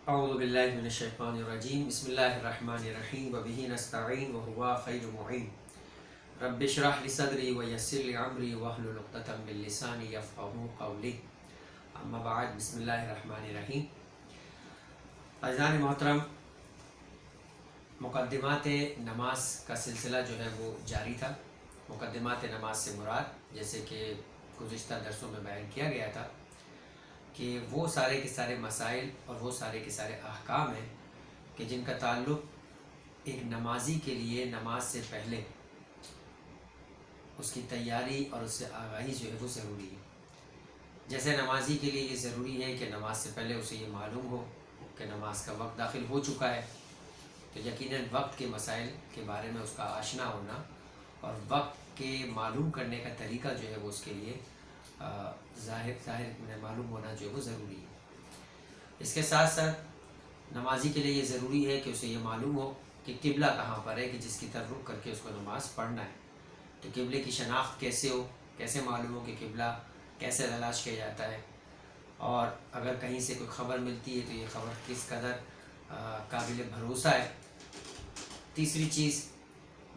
اعوذ باللہ من الشیطان الرجیم بسم اللہ الرحمن الرحیم وبہ نستعین وہو خیر معین رب اشرح لی صدری ویسر لی امری واحلل عقدۃ من لسانی یفقہوا قولی اما بعد بسم اللہ الرحمن الرحیم۔ عزیزان محترم، مقدمات نماز کا سلسلہ جو ہے وہ جاری تھا۔ مقدمات نماز سے مراد، جیسے کہ گزشتہ درسوں میں بیان کیا گیا تھا، کہ وہ سارے کے سارے مسائل اور وہ سارے کے سارے احکام ہیں کہ جن کا تعلق ایک نمازی کے لیے نماز سے پہلے اس کی تیاری اور اس سے آگاہی جو ہے وہ ضروری ہے۔ جیسے نمازی کے لیے یہ ضروری ہے کہ نماز سے پہلے اسے یہ معلوم ہو کہ نماز کا وقت داخل ہو چکا ہے، تو یقیناً وقت کے مسائل کے بارے میں اس کا آشنا ہونا اور وقت کے معلوم کرنے کا طریقہ جو ہے وہ اس کے لیے ظاہر میں معلوم ہونا جو ہے وہ ضروری ہے۔ اس کے ساتھ ساتھ نمازی کے لیے یہ ضروری ہے کہ اسے یہ معلوم ہو کہ قبلہ کہاں پر ہے، کہ جس کی طرف رخ کر کے اس کو نماز پڑھنا ہے۔ تو قبلے کی شناخت کیسے ہو، کیسے معلوم ہو کہ قبلہ کیسے تلاش کیا جاتا ہے، اور اگر کہیں سے کوئی خبر ملتی ہے تو یہ خبر کس قدر قابل بھروسہ ہے۔ تیسری چیز،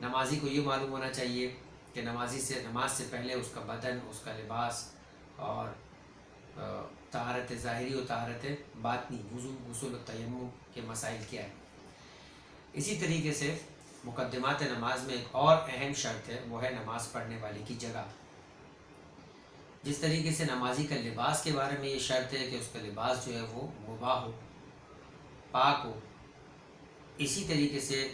نمازی کو یہ معلوم ہونا چاہیے کہ نماز سے پہلے اس کا بدن، اس کا لباس اور طہارت ظاہری و طہارت باطنی، وضو، غسل و تیمم کے مسائل کیا ہے۔ اسی طریقے سے مقدمات نماز میں ایک اور اہم شرط ہے، وہ ہے نماز پڑھنے والے کی جگہ۔ جس طریقے سے نمازی کا لباس کے بارے میں یہ شرط ہے کہ اس کا لباس جو ہے وہ مباح ہو، پاک ہو، اسی طریقے سے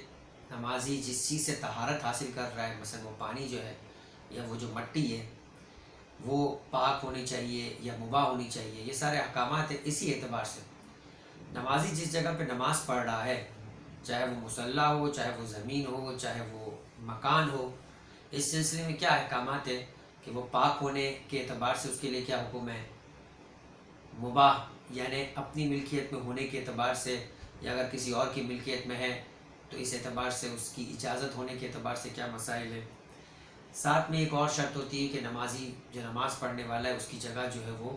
نمازی جس چیز سے طہارت حاصل کر رہا ہے، مثلا وہ پانی جو ہے یا وہ جو مٹی ہے وہ پاک ہونی چاہیے یا مباح ہونی چاہیے۔ یہ سارے احکامات ہیں۔ اسی اعتبار سے نمازی جس جگہ پہ نماز پڑھ رہا ہے، چاہے وہ مصلی ہو، چاہے وہ زمین ہو، چاہے وہ مکان ہو، اس سلسلے میں کیا احکامات ہیں کہ وہ پاک ہونے کے اعتبار سے اس کے لیے کیا حکم ہے؟ مباح، یعنی اپنی ملکیت میں ہونے کے اعتبار سے، یا اگر کسی اور کی ملکیت میں ہے تو اس اعتبار سے اس کی اجازت ہونے کے اعتبار سے کیا مسائل ہیں۔ ساتھ میں ایک اور شرط ہوتی ہے کہ نمازی جو نماز پڑھنے والا ہے اس کی جگہ جو ہے وہ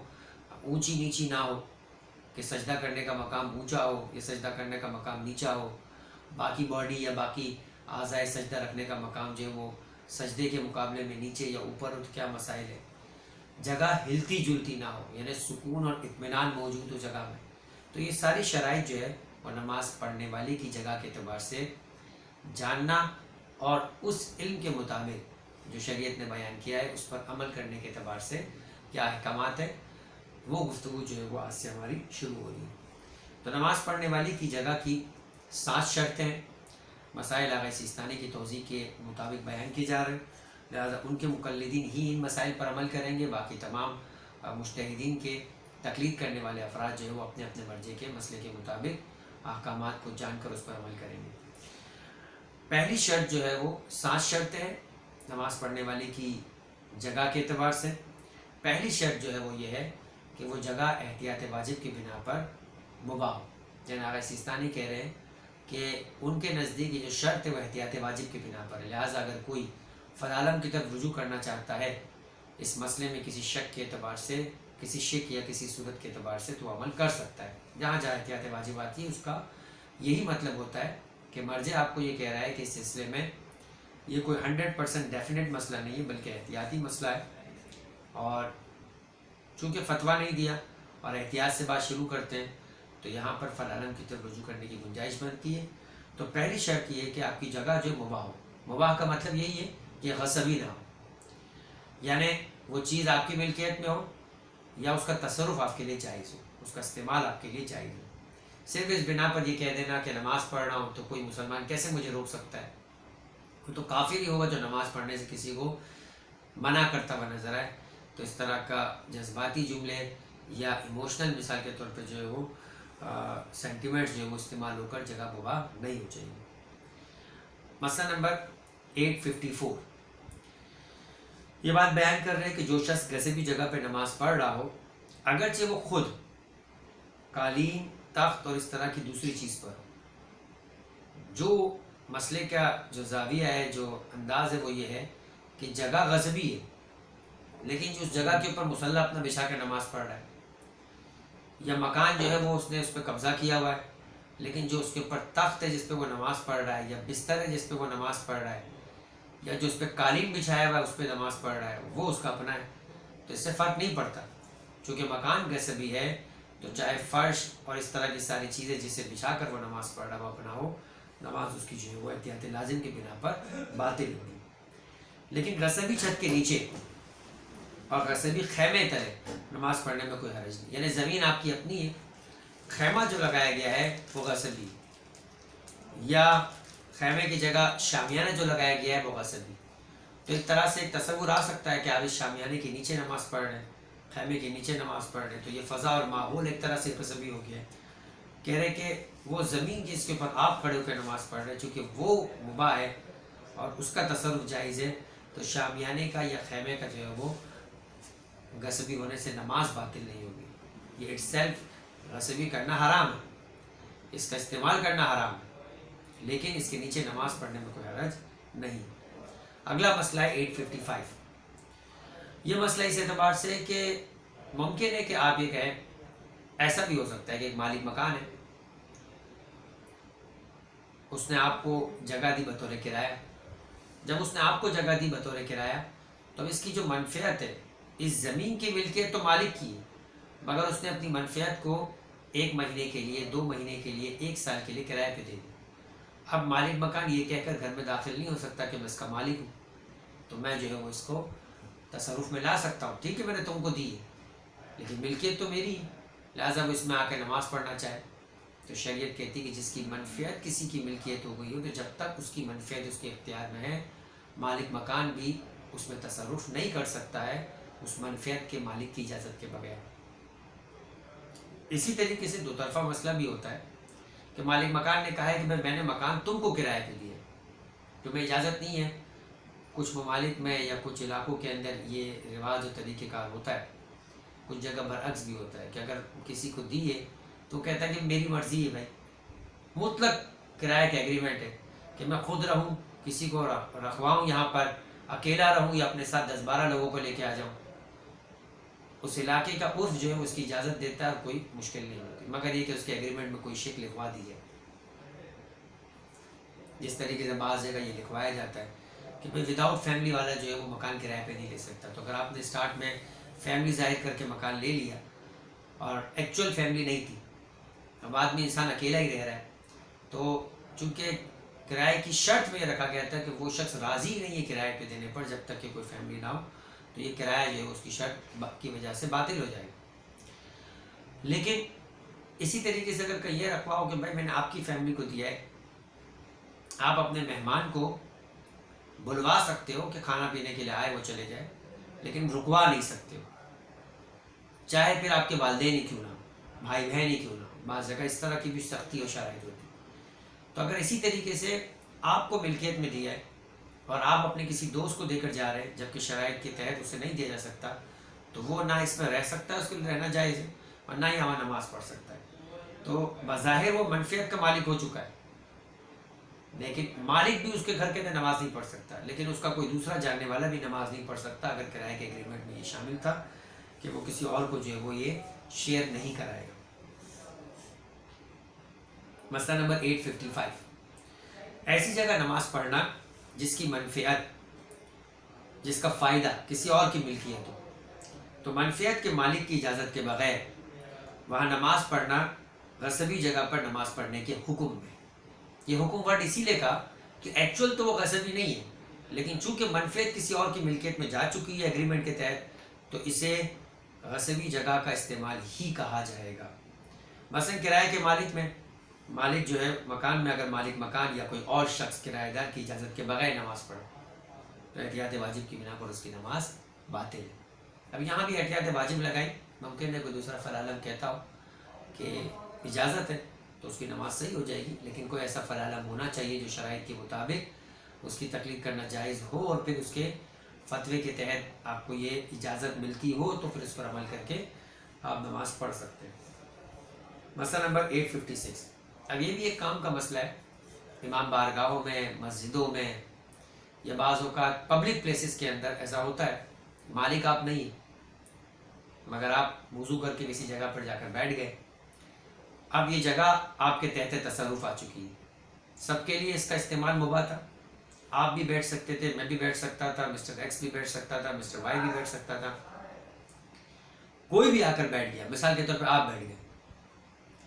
اونچی نیچی نہ ہو، کہ سجدہ کرنے کا مقام اونچا ہو یا سجدہ کرنے کا مقام نیچا ہو، باقی باڈی یا باقی اعضائے سجدہ رکھنے کا مقام جو ہے وہ سجدے کے مقابلے میں نیچے یا اوپر ہو، تو کیا مسائل ہے۔ جگہ ہلتی جلتی نہ ہو، یعنی سکون اور اطمینان موجود ہو جگہ میں۔ تو یہ ساری شرائط جو ہے وہ نماز پڑھنے والے کی جگہ کے اعتبار سے جاننا اور اس علم کے مطابق جو شریعت نے بیان کیا ہے اس پر عمل کرنے کے اعتبار سے کیا احکامات ہے، وہ گفتگو جو ہے وہ آج سے ہماری شروع ہو رہی ہے۔ تو نماز پڑھنے والی کی جگہ کی 7 شرطیں ہیں، مسائل آغا سیستانی کی توضیح کے مطابق بیان کی جا رہے ہیں، لہٰذا ان کے مقلدین ہی ان مسائل پر عمل کریں گے، باقی تمام مجتہدین کے تقلید کرنے والے افراد جو ہے وہ اپنے اپنے مرجع کے مسئلے کے مطابق احکامات کو جان کر اس پر عمل کریں گے۔ پہلی شرط جو ہے وہ 7 شرطیں ہیں نماز پڑھنے والے کی جگہ کے اعتبار سے۔ پہلی شرط جو ہے وہ یہ ہے کہ وہ جگہ احتیاط واجب کی بنا پر مباح ہو۔ جناب آغا سیستانی کہہ رہے ہیں کہ ان کے نزدیک یہ جو شرط ہے وہ احتیاط واجب کی بنا پر ہے، لہٰذا اگر کوئی فضالم کی طرف رجوع کرنا چاہتا ہے اس مسئلے میں کسی شک کے اعتبار سے، کسی شک یا کسی صورت کے اعتبار سے، تو عمل کر سکتا ہے۔ جہاں جہاں احتیاط واجب آتی ہے اس کا یہی مطلب ہوتا ہے کہ مرجع آپ کو یہ کہہ رہا ہے کہ اس سلسلے میں یہ کوئی 100% ڈیفینیٹ مسئلہ نہیں ہے بلکہ احتیاطی مسئلہ ہے، اور چونکہ فتویٰ نہیں دیا اور احتیاط سے بات شروع کرتے ہیں تو یہاں پر فضالم کی طرف رجوع کرنے کی گنجائش بنتی ہے۔ تو پہلی شرط یہ ہے کہ آپ کی جگہ جو مباح ہو۔ مباح کا مطلب یہی ہے کہ غصبی نہ ہو، یعنی وہ چیز آپ کی ملکیت میں ہو یا اس کا تصرف آپ کے لیے جائز ہو، اس کا استعمال آپ کے لیے جائز ہو۔ صرف اس بنا پر یہ کہہ دینا کہ نماز پڑھ رہا ہوں تو کوئی مسلمان کیسے مجھے روک سکتا ہے، وہ تو کافر ہی ہوگا جو نماز پڑھنے سے کسی کو منع کرتا ہوا نظر آئے۔ تو اس طرح کا جذباتی جملے یا ایموشنل مثال کے طور پہ جو ہے وہ سینٹیمنٹس جو ہے وہ استعمال ہو کر جگہ مباح نہیں ہو چاہیے۔ مسئلہ نمبر 854 یہ بات بیان کر رہے ہیں کہ جو شخص غصبی جگہ پہ نماز پڑھ رہا ہو، اگرچہ وہ خود قالین، تخت اور اس طرح کی دوسری چیز پر ہو، جو مسئلے کا جو زاویہ ہے، جو انداز ہے وہ یہ ہے کہ جگہ غصبی ہے لیکن جو اس جگہ کے اوپر مصلی اپنا بچھا کے نماز پڑھ رہا ہے، یا مکان جو ہے وہ اس نے اس پہ قبضہ کیا ہوا ہے، لیکن جو اس کے اوپر تخت ہے جس پہ وہ نماز پڑھ رہا ہے، یا بستر ہے جس پہ وہ نماز پڑھ رہا ہے، یا جو اس پہ قالین بچھایا ہوا ہے اس پہ نماز پڑھ رہا ہے، وہ اس کا اپنا ہے، تو اس سے فرق نہیں پڑتا. چونکہ مکان غصبی ہے تو چاہے فرش اور اس طرح کی ساری چیزیں جسے بچھا کر وہ نماز پڑھ رہا وہ اپنا ہو، نماز اس کی جو ہے وہ احتیاط لازم کی بنا پر باطل ہوگی. لیکن غصبی چھت کے نیچے اور غصبی خیمے تلے نماز پڑھنے میں کوئی حرج نہیں. یعنی زمین آپ کی اپنی ہے، خیمہ جو لگایا گیا ہے وہ غصبی، یا خیمے کی جگہ شامیانہ جو لگایا گیا ہے وہ غصبی. تو ایک طرح سے ایک تصور آ سکتا ہے کہ آپ اس شامیانے کے نیچے نماز پڑھ رہے ہیں، خیمے کے نیچے نماز پڑھ رہے ہیں، تو یہ فضا اور ماحول ایک طرح سے غصبی ہو گیا ہے. کہہ رہے کہ وہ زمین جس کے اوپر آپ کھڑے ہو کے نماز پڑھ رہے ہیں چونکہ وہ مباح ہے اور اس کا تصرف جائز ہے، تو شامیانے کا یا خیمے کا جو ہے وہ غصبی ہونے سے نماز باطل نہیں ہوگی. یہ اٹ سیلف غصبی کرنا حرام ہے، اس کا استعمال کرنا حرام ہے، لیکن اس کے نیچے نماز پڑھنے میں کوئی حرج نہیں. اگلا مسئلہ ہے 855. یہ مسئلہ اس اعتبار سے کہ ممکن ہے کہ آپ یہ کہیں ایسا بھی ہو سکتا ہے کہ ایک مالک مکان ہے، اس نے آپ کو جگہ دی بطور کرایہ. جب اس نے آپ کو جگہ دی بطور کرایہ تو اس کی جو منفعت ہے، اس زمین کی ملکیت تو مالک کی ہے، مگر اس نے اپنی منفعت کو 1 مہینے کے لیے، 2 مہینے کے لیے، 1 سال کے لیے کرایہ پہ دے دی. اب مالک مکان یہ کہہ کر گھر میں داخل نہیں ہو سکتا کہ میں اس کا مالک ہوں، تو میں جو ہے وہ اس کو تصرف میں لا سکتا ہوں. ٹھیک ہے میں نے تم کو دی ہے لیکن ملکیت تو میری ہے، لہٰذا وہ اس میں آ کے نماز پڑھنا چاہے. تو شریعت کہتی ہے کہ جس کی منفعت کسی کی ملکیت ہو گئی ہو تو جب تک اس کی منفعت اس کے اختیار میں ہے، مالک مکان بھی اس میں تصرف نہیں کر سکتا ہے اس منفعت کے مالک کی اجازت کے بغیر. اسی طریقے سے 2 طرفہ مسئلہ بھی ہوتا ہے کہ مالک مکان نے کہا ہے کہ میں نے مکان تم کو کرایہ پہ دیا، تمہیں اجازت نہیں ہے. کچھ ممالک میں یا کچھ علاقوں کے اندر یہ رواج و طریقہ کار ہوتا ہے، کچھ جگہ برعکس بھی ہوتا ہے کہ اگر کسی کو دیے تو کہتا ہے کہ میری مرضی ہے بھائی، مطلق کرایہ کا ایگریمنٹ ہے کہ میں خود رہوں، کسی کو رکھواؤں یہاں پر، اکیلا رہوں یا اپنے ساتھ 10-12 لوگوں کو لے کے آ جاؤں. اس علاقے کا عرف جو ہے اس کی اجازت دیتا ہے اور کوئی مشکل نہیں ہوتی، مگر یہ کہ اس کے ایگریمنٹ میں کوئی شک لکھوا دی جائے. جس طریقے سے بعض جگہ یہ لکھوایا جاتا ہے کہ بھائی وداؤٹ فیملی والا جو ہے وہ مکان کرایہ پہ نہیں لے سکتا. تو اگر آپ نے اسٹارٹ میں فیملی ظاہر کر کے مکان لے لیا اور ایکچوئل فیملی نہیں تھی، اب آدمی انسان اکیلا ہی رہ رہا ہے، تو چونکہ کرائے کی شرط میں یہ رکھا گیا تھا کہ وہ شخص راضی نہیں ہے کرائے پہ دینے پر جب تک کہ کوئی فیملی نہ ہو، تو یہ کرایہ جو ہے اس کی شرط کی وجہ سے باطل ہو جائے گا. لیکن اسی طریقے سے اگر کہ یہ رکھواؤ کہ بھائی میں نے آپ کی فیملی کو دیا ہے، آپ اپنے مہمان کو بلوا سکتے ہو کہ کھانا پینے کے لیے آئے وہ چلے جائے، لیکن رکوا نہیں سکتے ہو، چاہے پھر آپ کے والدین ہی کیوں نہ ہو، بھائی بہن ہی کیوں نہ ہو. بعض جگہ اس طرح کی بھی سختی اور شرائط ہوتی. تو اگر اسی طریقے سے آپ کو ملکیت میں دیا ہے اور آپ اپنے کسی دوست کو دے کر جا رہے ہیں جبکہ شرائط کے تحت اسے نہیں دیا جا سکتا، تو وہ نہ اس میں رہ سکتا ہے، اس کے لیے رہنا جائز ہے، اور نہ ہی وہاں نماز پڑھ سکتا ہے. تو بظاہر وہ منفعت کا مالک ہو چکا ہے، لیکن مالک بھی اس کے گھر کے اندر نماز نہیں پڑھ سکتا، لیکن اس کا کوئی دوسرا جاننے والا بھی نماز نہیں پڑھ سکتا اگر کرائے کے ایگریمنٹ میں یہ شامل تھا کہ وہ کسی اور کو جو ہے وہ یہ شیئر نہیں کرائے گا. مسئلہ نمبر 855. ایسی جگہ نماز پڑھنا جس کی منفعت، جس کا فائدہ کسی اور کی ملکیت ہو، تو منفعت کے مالک کی اجازت کے بغیر وہاں نماز پڑھنا غصبی جگہ پر نماز پڑھنے کے حکم میں. یہ حکم ورڈ اسی لیے کہا کہ ایکچوئل تو وہ غصبی نہیں ہے، لیکن چونکہ منفعت کسی اور کی ملکیت میں جا چکی ہے ایگریمنٹ کے تحت، تو اسے غصبی جگہ کا استعمال ہی کہا جائے گا. مثلا کرائے کے مالک میں، مالک جو ہے مکان میں اگر مالک مکان یا کوئی اور شخص کرایہ دار کی اجازت کے بغیر نماز پڑھے تو احتیاط واجب کی بنا پر اس کی نماز باطل ہے. اب یہاں بھی احتیاط واجب لگائی، ممکن ہے کوئی دوسرا فلعلم کہتا ہو کہ اجازت ہے تو اس کی نماز صحیح ہو جائے گی، لیکن کوئی ایسا فلعلم ہونا چاہیے جو شرائط کے مطابق اس کی تقلید کرنا جائز ہو، اور پھر اس کے فتوے کے تحت آپ کو یہ اجازت ملتی ہو تو پھر اس پر عمل کر کے آپ نماز پڑھ سکتے ہیں. مسئلہ نمبر 856. اب یہ بھی ایک کام کا مسئلہ ہے. امام بارگاہوں میں، مسجدوں میں، یا بعض اوقات پبلک پلیسز کے اندر ایسا ہوتا ہے، مالک آپ نہیں ہیں مگر آپ وضو کر کے کسی جگہ پر جا کر بیٹھ گئے، اب یہ جگہ آپ کے تحت تصرف آ چکی ہے، سب کے لیے اس کا استعمال مباح تھا، آپ بھی بیٹھ سکتے تھے، میں بھی بیٹھ سکتا تھا، مسٹر ایکس بھی بیٹھ سکتا تھا، مسٹر وائی بھی بیٹھ سکتا تھا، کوئی بھی آ کر بیٹھ گیا، مثال کے طور پہ آپ بیٹھ گئے،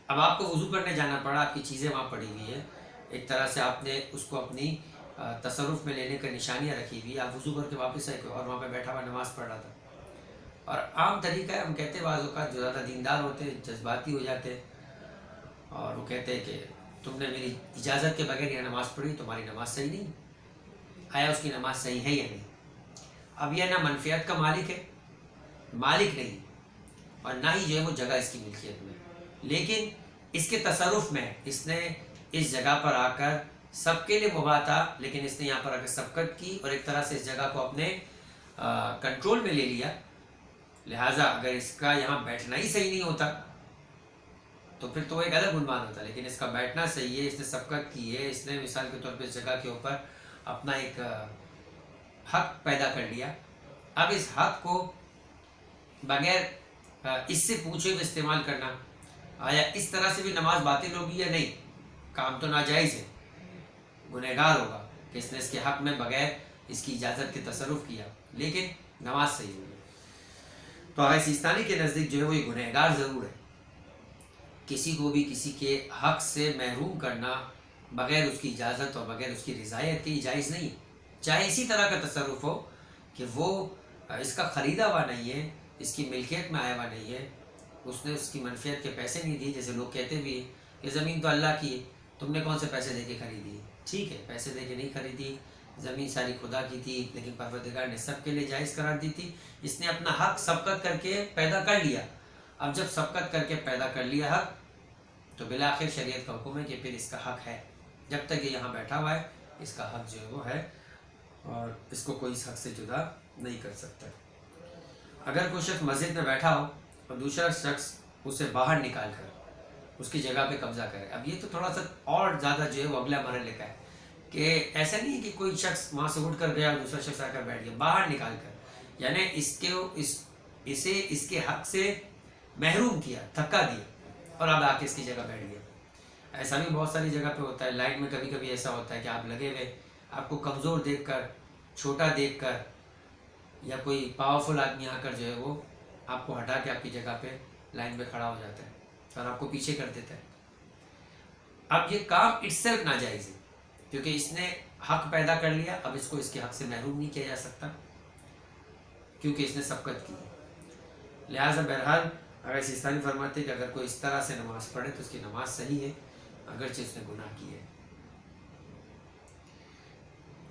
اب آپ کو وضو کرنے جانا پڑا، آپ کی چیزیں وہاں پڑی ہوئی ہیں، ایک طرح سے آپ نے اس کو اپنی تصرف میں لینے کا نشانیاں رکھی ہوئی، آپ وضو کر کے واپس آئے اور وہاں پہ بیٹھا ہوا نماز پڑھ رہا تھا. اور عام طریقہ ہے، ہم کہتے ہیں بعض اوقات جو زیادہ دیندار ہوتے ہیں جذباتی ہو جاتے ہیں، اور وہ کہتے ہیں کہ تم نے میری اجازت کے بغیر یہ نماز پڑھی، تمہاری نماز صحیح نہیں، آیا اس کی نماز صحیح ہے یا نہیں؟ اب یہ نہ منفیت کا مالک ہے، مالک نہیں، اور نہ ہی جو ہے وہ جگہ اس کی ملکیت میں، لیکن اس کے تصرف میں اس نے اس جگہ پر آ کر سب کے لیے مباح تھا، لیکن اس نے یہاں پر آ کر سبقت کی اور ایک طرح سے اس جگہ کو اپنے کنٹرول میں لے لیا. لہٰذا اگر اس کا یہاں بیٹھنا ہی صحیح نہیں ہوتا تو پھر تو ایک الگ عنوان ہوتا، لیکن اس کا بیٹھنا صحیح ہے، اس نے سبقت کی ہے، اس نے مثال کے طور پہ اس جگہ کے اوپر اپنا ایک حق پیدا کر لیا. اب اس حق کو بغیر اس سے پوچھے ہوئے استعمال کرنا، آیا اس طرح سے بھی نماز باطل ہوگی یا نہیں؟ کام تو ناجائز ہے، گنہگار ہوگا کہ اس نے اس کے حق میں بغیر اس کی اجازت کے تصرف کیا، لیکن نماز صحیح ہوگی. تو آغا سیستانی کے نزدیک جو ہے وہ یہ گنہگار ضرور ہے، کسی کو بھی کسی کے حق سے محروم کرنا بغیر اس کی اجازت اور بغیر اس کی رضایت کی جائز نہیں، چاہے اسی طرح کا تصرف ہو کہ وہ اس کا خریدا ہوا نہیں ہے، اس کی ملکیت میں آیا ہوا نہیں ہے، اس نے اس کی منفیت کے پیسے نہیں دیے، جیسے لوگ کہتے بھی ہیں کہ زمین تو اللہ کی ہے، تم نے کون سے پیسے دے کے خریدی ہے؟ ٹھیک ہے، پیسے دے کے نہیں خریدی، زمین ساری خدا کی تھی، لیکن پروردگار نے سب کے لیے جائز قرار دی تھی، اس نے اپنا حق سبقت کر کے پیدا کر لیا. اب جب سبقت کر کے پیدا کر لیا حق، تو بالآخر شریعت کا حکم ہے کہ پھر اس کا حق ہے، جب تک یہ یہاں بیٹھا ہوا ہے اس کا حق جو ہے وہ ہے، اور اس کو کوئی اس حق سے جدا نہیں کر سکتا. اگر کوئی شخص مسجد میں بیٹھا ہو اور دوسرا شخص اسے باہر نکال کر اس کی جگہ پہ قبضہ کرے، اب یہ تو تھوڑا سا اور زیادہ جو ہے وہ اگلا مرحلے کا ہے، کہ ایسا نہیں ہے کہ کوئی شخص وہاں سے اٹھ کر گیا اور دوسرا شخص آ کر بیٹھ گیا، باہر نکال کر، یعنی اسے اس کے حق سے محروم کیا، دھکا دیا، اور اب آ کے اس کی جگہ بیٹھ گیا. ایسا بھی بہت ساری جگہ پہ ہوتا ہے، لائن میں کبھی کبھی ایسا ہوتا ہے کہ آپ لگے ہوئے، آپ کو کمزور دیکھ کر، چھوٹا دیکھ کر، یا کوئی پاورفل آدمی آ کر جو ہے وہ آپ کو ہٹا کے آپ کی جگہ پہ لائن پہ کھڑا ہو جاتا ہے اور آپ کو پیچھے کر دیتا ہے. اب یہ کام اٹس سیلف ناجائز ہے، کیونکہ اس نے حق پیدا کر لیا، اب اس کو اس کے حق سے محروم نہیں کیا جا سکتا کیونکہ اس نے سبقت کی. لہٰذا بہرحال اگر سیستانی فرماتے کہ اگر کوئی اس طرح سے نماز پڑھے تو اس کی نماز صحیح ہے، اگرچہ اس نے گناہ کی ہے.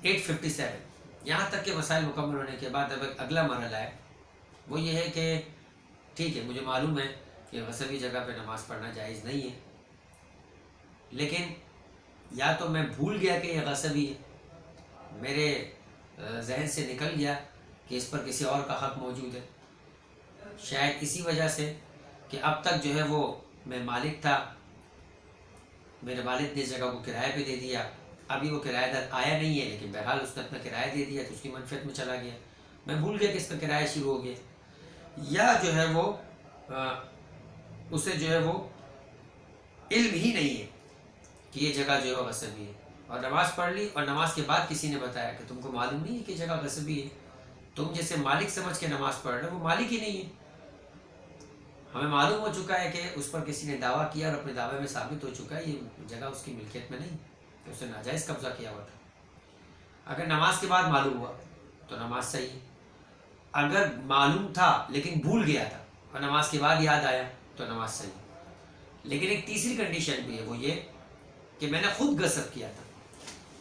857 یہاں تک کہ مسائل مکمل ہونے کے بعد اب اگلا مرحلہ ہے، وہ یہ ہے کہ ٹھیک ہے مجھے معلوم ہے کہ غصبی جگہ پہ نماز پڑھنا جائز نہیں ہے، لیکن یا تو میں بھول گیا کہ یہ غصبی ہے، میرے ذہن سے نکل گیا کہ اس پر کسی اور کا حق موجود ہے، شاید اسی وجہ سے کہ اب تک جو ہے وہ میں مالک تھا، میرے والد نے اس جگہ کو کرائے پہ دے دیا، ابھی وہ کرایہ دار آیا نہیں ہے، لیکن بہرحال اس نے اپنا کرایہ دے دیا تو اس کی منفیت میں چلا گیا، میں بھول گیا کہ اس کا کرایہ شروع ہو گیا. یا جو ہے وہ اسے جو ہے وہ علم ہی نہیں ہے کہ یہ جگہ جو ہے وہ غصبی ہے، اور نماز پڑھ لی اور نماز کے بعد کسی نے بتایا کہ تم کو معلوم نہیں ہے کہ جگہ غصبی ہے، تم جیسے مالک سمجھ کے نماز پڑھ رہے ہو، وہ مالک ہی نہیں ہے. ہمیں معلوم ہو چکا ہے کہ اس پر کسی نے دعویٰ کیا اور اپنے دعوے میں ثابت ہو چکا ہے یہ جگہ اس کی ملکیت میں نہیں، اس نے ناجائز قبضہ کیا ہوا تھا. اگر نماز کے بعد معلوم ہوا تو نماز صحیح ہے، اگر معلوم تھا لیکن بھول گیا تھا اور نماز کے بعد یاد آیا تو نماز صحیح ہے. لیکن ایک تیسری کنڈیشن بھی ہے، وہ یہ کہ میں نے خود غصب کیا تھا،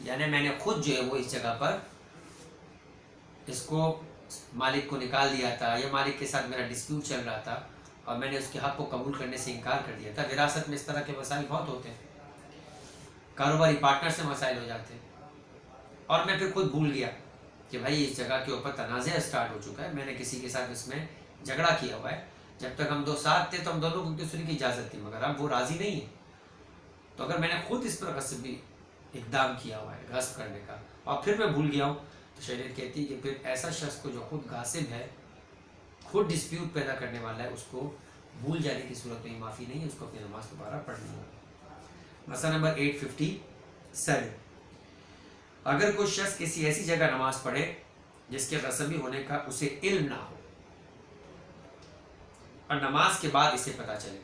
یعنی میں نے خود جو ہے وہ اس جگہ پر اس کو مالک کو نکال دیا تھا، یا مالک کے ساتھ میرا ڈسپیوٹ چل رہا تھا اور میں نے اس کے حق کو قبول کرنے سے انکار کر دیا تھا. وراثت میں اس طرح کے مسائل بہت ہوتے ہیں، کاروباری پارٹنر سے مسائل ہو جاتے ہیں، اور میں پھر خود بھول گیا کہ بھائی اس جگہ کے اوپر تنازع اسٹارٹ ہو چکا ہے، میں نے کسی کے ساتھ اس میں جھگڑا کیا ہوا ہے، جب تک ہم دو ساتھ تھے تو ہم دونوں کو ایک دوسرے کی اجازت تھی، مگر اب وہ راضی نہیں ہے، تو اگر میں نے خود اس پر غصبی اقدام کیا ہوا ہے غصب کرنے کا اور پھر میں بھول گیا ہوں، تو شریعت کہتی ہے کہ پھر ایسا شخص کو جو خود غاصب ہے، خود ڈسپیوٹ پیدا کرنے والا ہے، اس کو بھول جانے کی صورت میں معافی نہیں ہے، اس کو اپنی نماز دوبارہ پڑھنی ہے۔ مسئلہ نمبر 857، اگر کوئی شخص کسی ایسی جگہ نماز پڑھے جس کے غصبی ہونے کا اسے علم نہ ہو اور نماز کے بعد اسے پتہ چلے،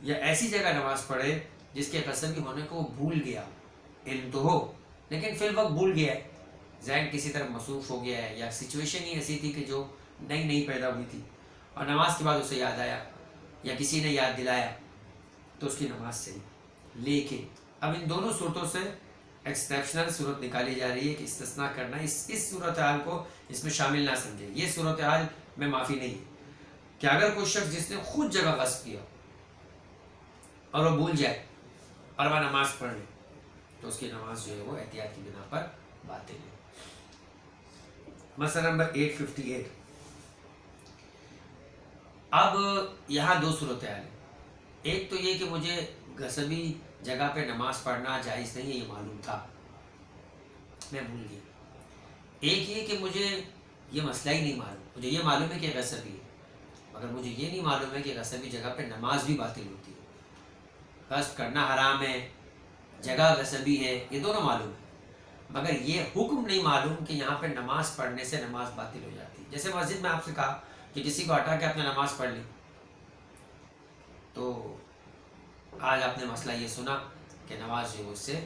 یا ایسی جگہ نماز پڑھے جس کے غصبی ہونے کو وہ بھول گیا، علم تو ہو لیکن فی الوقت بھول گیا ہے، ذہن کسی طرف مصروف ہو گیا ہے، یا سچویشن ہی ایسی تھی کہ جو نئی پیدا ہوئی تھی اور نماز کے بعد اسے یاد آیا یا کسی نے یاد دلایا، تو اس کی نماز صحیح۔ لیکن اب ان دونوں صورتوں سے ایکسپشنل صورت نکالی جا رہی ہے کہ استثناء کرنا، اس صورتحال کو اس میں شامل نہ سمجھے، یہ صورتحال میں معافی نہیں ہے کہ اگر کوئی شخص جس نے خود جگہ غصب کیا اور وہ بھول جائے اور وہ نماز پڑھ لے، تو اس کی نماز جو ہے وہ احتیاط کی بنا پر باطل ہے۔ مسئلہ نمبر 858، اب یہاں دو صورتحال ہیں، ایک تو یہ کہ مجھے غصبی جگہ پہ نماز پڑھنا جائز نہیں ہے، یہ معلوم تھا، میں بھول گیا۔ ایک یہ کہ مجھے یہ مسئلہ ہی نہیں معلوم، مجھے یہ معلوم ہے کہ غصبی ہے مگر مجھے یہ نہیں معلوم ہے کہ غصبی جگہ پہ نماز بھی باطل ہوتی ہے، غصب کرنا حرام ہے، جگہ غصبی ہے، یہ دونوں معلوم ہے، مگر یہ حکم نہیں معلوم کہ یہاں پہ نماز پڑھنے سے نماز باطل ہو جاتی ہے۔ جیسے مسجد میں آپ سے کہا کہ کسی کو ہٹا کے آپ نے نماز پڑھ لی، تو آج آپ نے مسئلہ یہ سنا کہ نماز جو ہے اس سے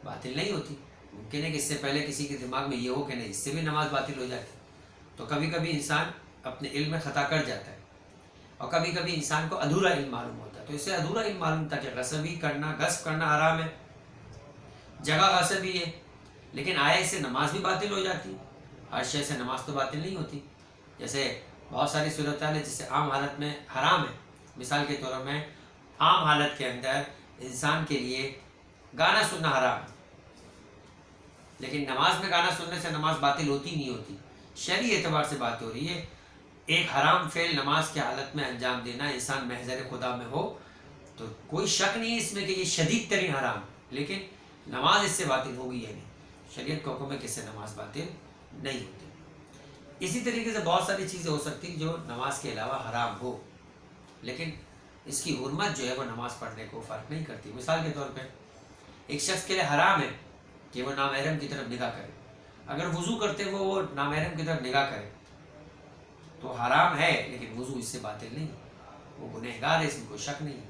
باطل نہیں ہوتی، ممکن ہے کہ اس سے پہلے کسی کے دماغ میں یہ ہو کہ نہیں اس سے بھی نماز باطل ہو جاتی، تو کبھی کبھی انسان اپنے علم میں خطا کر جاتا ہے اور کبھی کبھی انسان کو ادھورا علم معلوم ہوتا ہے، تو اس سے ادھورا علم معلوم تھا کہ غصب کرنا حرام ہے، جگہ غصبی ہے، لیکن آئے سے نماز بھی باطل ہو جاتی ہے، ہر شے سے نماز تو باطل نہیں ہوتی۔ جیسے بہت ساری صورتیں ہیں جس سے عام حالت میں حرام ہے، مثال کے طور میں عام حالت کے اندر انسان کے لیے گانا سننا حرام ہے، لیکن نماز میں گانا سننے سے نماز باطل ہوتی نہیں ہوتی، شرعی اعتبار سے بات ہو رہی ہے۔ ایک حرام فعل نماز کی حالت میں انجام دینا، انسان محضر خدا میں ہو تو کوئی شک نہیں اس میں کہ یہ شدید ترین حرام، لیکن نماز اس سے باطل ہوگی یا نہیں، شریعت کا حکم ہے کہ اس سے نماز باطل نہیں ہوتی۔ اسی طریقے سے بہت ساری چیزیں ہو سکتی ہیں جو نماز کے علاوہ حرام ہو، لیکن اس کی حرمت جو ہے وہ نماز پڑھنے کو فرق نہیں کرتی۔ مثال کے طور پہ ایک شخص کے لیے حرام ہے کہ وہ نامحرم کی طرف نگاہ کرے، اگر وضو کرتے ہوئے وہ نامحرم کی طرف نگاہ کرے تو حرام ہے، لیکن وضو اس سے باطل نہیں، وہ گنہگار ہے، اس میں کوئی شک نہیں۔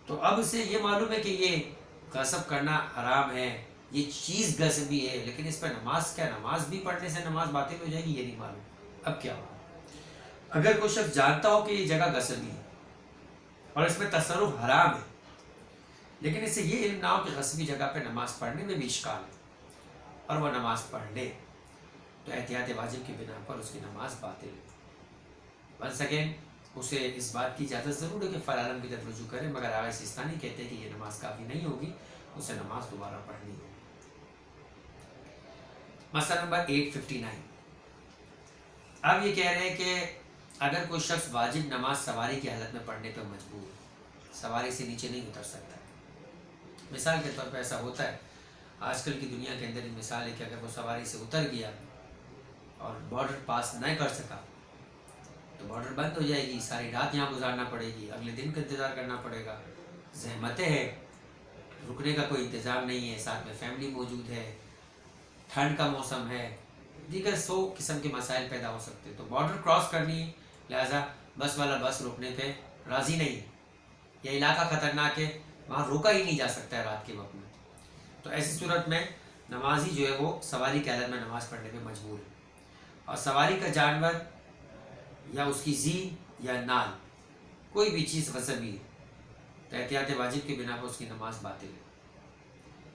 تو اب اسے یہ معلوم ہے کہ یہ غصب کرنا حرام ہے، یہ چیز غصبی ہے، لیکن اس پہ نماز کیا، نماز بھی پڑھنے سے نماز باطل ہو جائے گی، یہ نہیں معلوم۔ اب کیا ہوگا اگر کوئی شخص جانتا ہو کہ یہ جگہ غصبی ہے اور اس میں تصرف حرام ہے، لیکن اسے یہ علم نہ ہو کہ غصبی جگہ پہ نماز پڑھنے میں بھی اشکال ہے اور وہ نماز پڑھ لے، تو احتیاط واجب کی بنا پر اس کی نماز باطل ہے۔ ونس اگین اسے اس بات کی اجازت ضرور ہے کہ فر عالم کی طرف رجوع کرے، مگر آغا سیستانی کہتے ہیں کہ یہ نماز کافی نہیں ہوگی، اسے نماز دوبارہ پڑھنی ہوگی۔ مسئلہ نمبر 859، اب یہ کہہ رہے ہیں کہ اگر کوئی شخص واجب نماز سواری کی حالت میں پڑھنے پہ مجبور ہے، سواری سے نیچے نہیں اتر سکتا ہے، مثال کے طور پہ ایسا ہوتا ہے آج کل کی دنیا کے اندر، مثال ہے کہ اگر وہ سواری سے اتر گیا اور بارڈر پاس نہ کر سکا تو بارڈر بند ہو جائے گی، ساری رات یہاں گزارنا پڑے گی، اگلے دن کا انتظار کرنا پڑے گا، زحمتیں ہیں، رکنے کا کوئی انتظام نہیں ہے، ساتھ میں فیملی موجود ہے، ٹھنڈ کا موسم ہے، دیگر 100 قسم کے مسائل پیدا ہو سکتے، تو بارڈر کراس کرنی ہے، لہٰذا بس والا بس روکنے پہ راضی نہیں ہے، یہ علاقہ خطرناک ہے، وہاں روکا ہی نہیں جا سکتا ہے رات کے وقت میں، تو ایسی صورت میں نمازی جو ہے وہ سواری کی حالت میں نماز پڑھنے پہ مجبور ہے، اور سواری کا جانور یا اس کی زین یا نال کوئی بھی چیز غصبی ہے تو احتیاط واجب کی بنا پر اس کی نماز باطل ہے،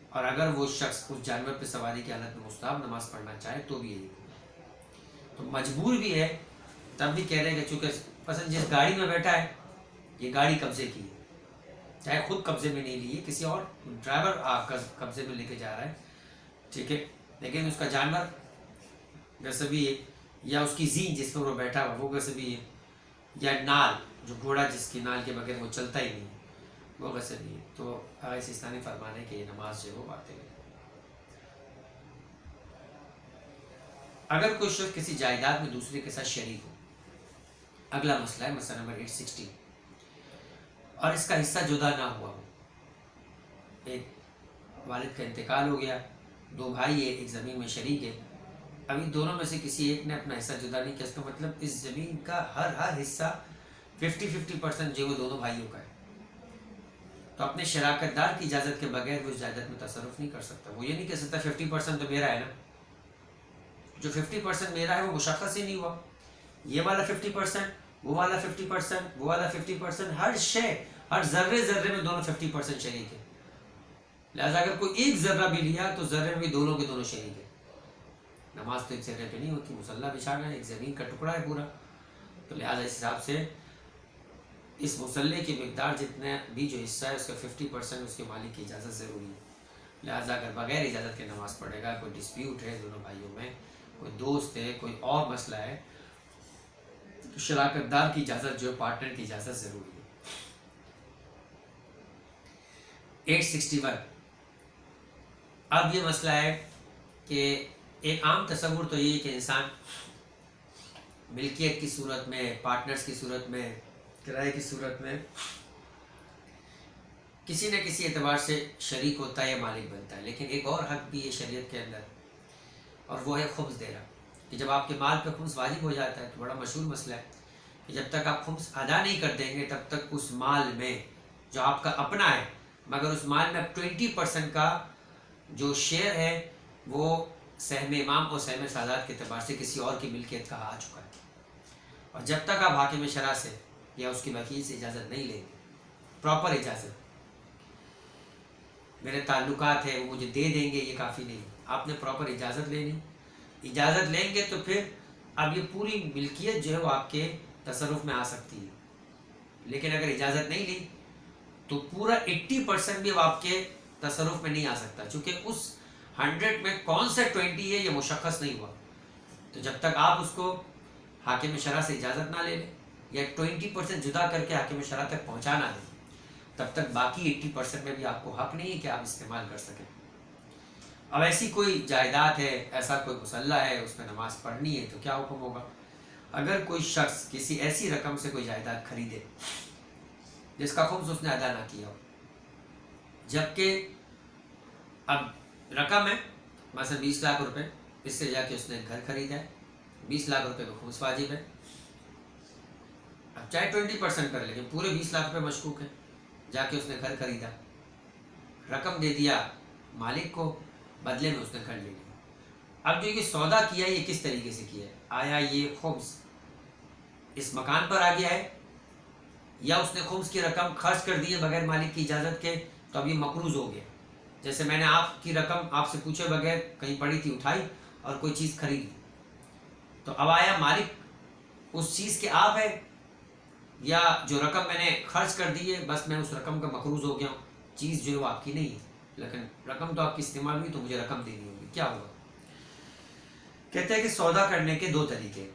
اور اگر وہ شخص اس جانور پہ سواری کی حالت میں مستحب نماز پڑھنا چاہے تو بھی یہی تو مجبور بھی ہے، تب بھی کہہ رہے ہیں کہ چونکہ پسند جس گاڑی میں بیٹھا ہے یہ گاڑی قبضے کی ہے، چاہے خود قبضے میں نہیں لی ہے، کسی اور ڈرائیور قبضے میں لے کے جا رہا ہے، ٹھیک ہے، لیکن اس کا جانور غصبی ہے، یا اس کی زین جس پر وہ بیٹھا ہوا وہ غصبی ہے، یا نال جو گھوڑا جس کی نال کے بغیر وہ چلتا ہی نہیں وہ غصبی ہے، تو آغا سیستانی فرمانے کہ یہ نماز جو ہے وہ باطل ہے۔ اگر کوئی شخص کسی جائیداد میں دوسرے کے ساتھ شریک ہو، اگلا مسئلہ ہے مسئلہ نمبر 816، اور اس کا حصہ جدا نہ ہوا ہو، ایک والد کا انتقال ہو گیا، دو بھائی ہے، ایک زمین میں شریک ہے، ابھی دونوں میں سے کسی ایک نے اپنا حصہ جدا نہیں کیا، اس کا مطلب اس زمین کا ہر حصہ 50-50% جو وہ دونوں بھائیوں کا ہے، تو اپنے شراکت دار کی اجازت کے بغیر وہ اس جائیداد میں تصرف نہیں کر سکتا۔ وہ یہ نہیں کہہ سکتا 50% تو میرا ہے نا، جو 50% میرا ہے وہ مشخص ہی نہیں ہوا، یہ والا 50%، وہ والا 50%، وہ والا 50%، ہر شے، ہر ذرے میں دونوں 50% شریک ہے، لہٰذا اگر کوئی ایک ذرہ بھی لیا تو ذرے میں بھی دونوں کے دونوں شریک ہے۔ نماز تو ایک ذرے پہ نہیں ہوتی، مصلی بچھانا ہے، ایک زمین کا ٹکڑا ہے پورا، تو لہٰذا اس حساب سے اس مصلی کی مقدار جتنا بھی جو حصہ ہے اس کا 50% اس کے مالک کی اجازت ضروری ہے، لہٰذا اگر بغیر اجازت کے نماز پڑھے گا، کوئی ڈسپیوٹ ہے دونوں بھائیوں میں، کوئی دوست ہے، کوئی اور مسئلہ ہے، تو شراکت دار کی اجازت جو ہے، پارٹنر کی اجازت ضروری ہے۔ 861، اب یہ مسئلہ ہے کہ ایک عام تصور تو یہ ہے کہ انسان ملکیت کی صورت میں، پارٹنرز کی صورت میں، کرائے کی صورت میں کسی نہ کسی اعتبار سے شریک ہوتا ہے یا مالک بنتا ہے، لیکن ایک اور حق بھی ہے شریعت کے اندر، اور وہ ہے خمس دینا، کہ جب آپ کے مال پہ خمس واجب ہو جاتا ہے تو بڑا مشہور مسئلہ ہے کہ جب تک آپ خمس ادا نہیں کر دیں گے تب تک اس مال میں جو آپ کا اپنا ہے، مگر اس مال میں اب 20% کا جو شیئر ہے وہ سہم امام اور سہم سادات کے اعتبار سے کسی اور کی ملکیت کا آ چکا ہے، اور جب تک آپ حاکم شرع سے یا اس کے وکیل سے اجازت نہیں لیں گے، پراپر اجازت، میرے تعلقات ہیں وہ مجھے دے دیں گے یہ کافی نہیں، آپ نے پراپر اجازت لینی، اجازت لیں گے تو پھر اب یہ پوری ملکیت جو ہے وہ آپ کے تصرف میں آ سکتی ہے، لیکن اگر اجازت نہیں لی تو پورا 80% بھی اب آپ کے تصرف میں نہیں آ سکتا، چونکہ اس 100 میں کون سا 20 ہے یہ مشخص نہیں ہوا، تو جب تک آپ اس کو حاکم شرع سے اجازت نہ لے لیں یا 20% جدا کر کے حاکم شرع تک پہنچا نہ دیں، تب تک باقی 80% میں بھی آپ کو حق نہیں ہے کہ آپ استعمال کر سکیں۔ اب ایسی کوئی جائیداد ہے، ایسا کوئی مصلی ہے، اس میں نماز پڑھنی ہے، تو کیا حکم ہوگا؟ اگر کوئی شخص کسی ایسی رقم سے کوئی جائیداد خریدے جس کا خمس اس نے ادا نہ کیا ہو، جبکہ اب رقم ہے مثلا 20 لاکھ روپے، اس سے جا کے اس نے گھر خریدا ہے، 20 لاکھ روپے میں خمس واجب ہے، اب چاہے 20% کر لیکن پورے 20 لاکھ روپے مشکوک ہے، جا کے اس نے گھر خریدا، رقم دے دیا مالک کو، بدلے میں اس نے گھر لے لیا۔ اب جو یہ سودا کیا ہے یہ کس طریقے سے کیا ہے؟ آیا یہ خمس اس مکان پر آ گیا ہے، یا اس نے خمس کی رقم خرچ کر دی ہے بغیر مالک کی اجازت کے، تو اب یہ مقروض ہو گیا، جیسے میں نے آپ کی رقم آپ سے پوچھے بغیر کہیں پڑی تھی اٹھائی اور کوئی چیز خریدی، تو اب آیا مالک اس چیز کے آپ ہے، یا جو رقم میں نے خرچ کر دی ہے بس میں اس رقم کا مقروض ہو گیا ہوں، چیز جو ہے وہ آپ کی نہیں ہے لیکن رقم تو آپ کی استعمال ہوئی تو مجھے رقم دینی ہوگی، کیا ہوگا؟ کہتے ہیں کہ سودا کرنے کے دو طریقے،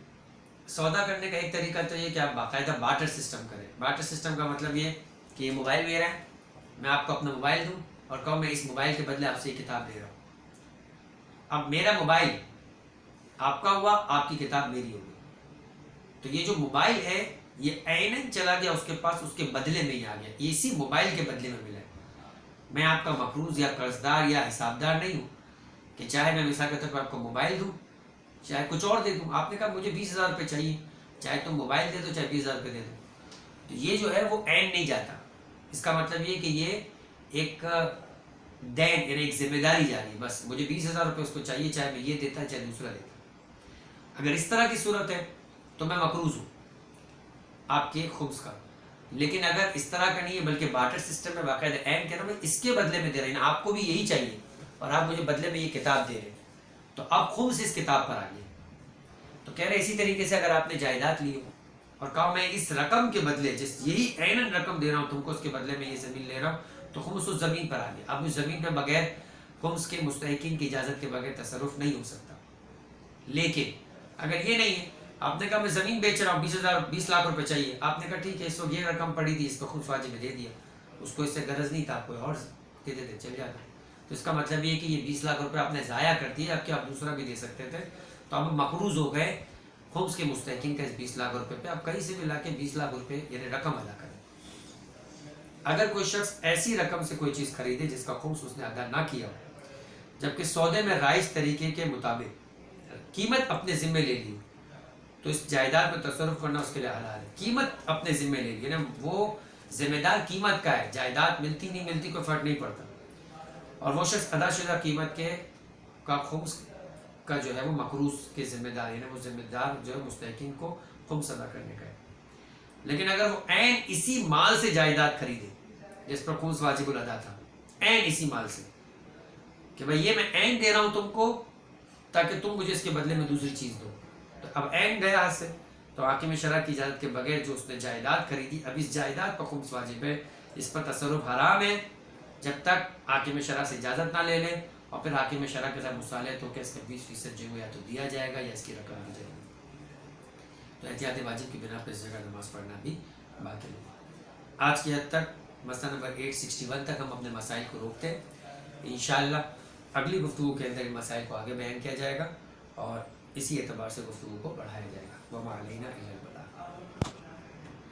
سودا کرنے کا ایک طریقہ تو یہ کہ آپ باقاعدہ بارٹر سسٹم کریں، بارٹر سسٹم کا مطلب یہ کہ یہ موبائل میرا ہے، میں آپ کو اپنا موبائل دوں اور کہوں میں اس موبائل کے بدلے آپ سے یہ کتاب لے رہا ہوں، اب میرا موبائل آپ کا ہوا، آپ کی کتاب میری ہوگی، تو یہ جو موبائل ہے یہ عیناً چلا گیا اس کے پاس، اس کے بدلے میں ہی آ گیا، یہ اسی موبائل کے بدلے میں ملا ہے، میں آپ کا مقروض یا قرضدار یا حسابدار نہیں ہوں کہ چاہے میں مثال کے طور پر آپ کو موبائل دوں چاہے کچھ اور دے دوں، آپ نے کہا مجھے 20,000 روپے چاہیے، چاہے تم موبائل دے دو چاہے 20,000 روپے دے دو، تو یہ جو ہے وہ عین نہیں جاتا، اس کا مطلب یہ کہ یہ ایک دین یعنی ایک ذمہ داری جا رہی ہے، بس مجھے 20,000 روپے اس کو چاہیے، چاہے میں یہ دیتا چاہے دوسرا دیتا، اگر اس طرح کی صورت ہے تو میں مقروض ہوں آپ کے خمس کا، لیکن اگر اس طرح کا نہیں ہے بلکہ بارٹر سسٹم میں باقاعدہ عین کہہ رہا ہوں میں اس کے بدلے میں دے رہے ہیں، آپ کو بھی یہی چاہیے اور آپ مجھے بدلے میں یہ کتاب دے رہے ہیں، تو اب خمس اس کتاب پر آ گیا، تو کہہ رہے اسی طریقے سے اگر آپ نے جائیداد لی ہو اور کہا میں اس رقم کے بدلے جس یہی عیناً رقم دے رہا ہوں تم کو، اس کے بدلے میں یہ زمین لے رہا ہوں، تو خمس اس زمین پر آ گیا، اب اس زمین پہ بغیر خمس کے مستحقین کی اجازت کے بغیر تصرف نہیں ہو سکتا، لیکن اگر یہ نہیں ہے آپ نے کہا میں زمین بیچ رہا ہوں 20 لاکھ روپے چاہیے، آپ نے کہا ٹھیک ہے اس وقت یہ رقم پڑی تھی اس کو خمس واجب میں دے دیا، اس کو اس سے غرض نہیں تھا، کوئی اور دے چل جاتا، تو اس کا مطلب یہ کہ یہ 20 لاکھ روپے آپ نے ضائع کر دیے، اب کہ آپ دوسرا بھی دے سکتے تھے، تو اب مقروض ہو گئے خمس کے مستحقین کا اس 20 لاکھ روپے پہ، اب کہیں سے بھی لا کے 20 لاکھ روپے یعنی رقم ادا کریں۔ اگر کوئی شخص ایسی رقم سے کوئی چیز خریدے جس کا خمس اس نے ادا نہ کیا ہو، جبکہ سودے میں رائج طریقے کے مطابق قیمت اپنے ذمے لے لی، تو اس جائیداد میں تصرف کرنا اس کے لیے حلال ہے۔ قیمت اپنے ذمے لے لی، یعنی وہ ذمہ دار قیمت کا ہے، جائیداد ملتی نہیں ملتی کوئی فرق نہیں پڑتا، اور وہ شخص ادا شدہ قیمت کے کا خمس کا جو ہے وہ مقروض کے ذمہ دار، یعنی وہ ذمہ دار جو ہے مستحقین کو خمس ادا کرنے کا ہے۔ لیکن اگر وہ عین اسی مال سے جائیداد خریدے جس پر خمس واجب الادا تھا، عین اسی مال سے، کہ بھئی یہ میں عین دے رہا ہوں تم کو تاکہ تم مجھے اس کے بدلے میں دوسری چیز دو، تو اب عین گیا ہاتھ سے، تو حاکم شرع کی اجازت کے بغیر جو اس نے جائیداد خریدی، اب اس جائیداد پر خمس واجب ہے، اس پر تصرف حرام ہے جب تک حاکم شرع سے اجازت نہ لے لے، اور پھر حاکم شرع کے ساتھ مصالحت ہو کہ اس کا 20% جو ہے یا تو دیا جائے گا یا اس کی رقم دی جائے گی۔ تو احتیاط واجب کی بنا پر اس جگہ نماز پڑھنا بھی باطل ہے۔ آج کی حد تک مسئلہ نمبر 861 تک ہم اپنے مسائل کو روکتے ہیں، انشاءاللہ اگلی گفتگو کے اندر ان مسائل کو آگے بیان کیا جائے گا اور اسی اعتبار سے گفتگو کو بڑھایا جائے گا۔ وما علینا الا البلاغ۔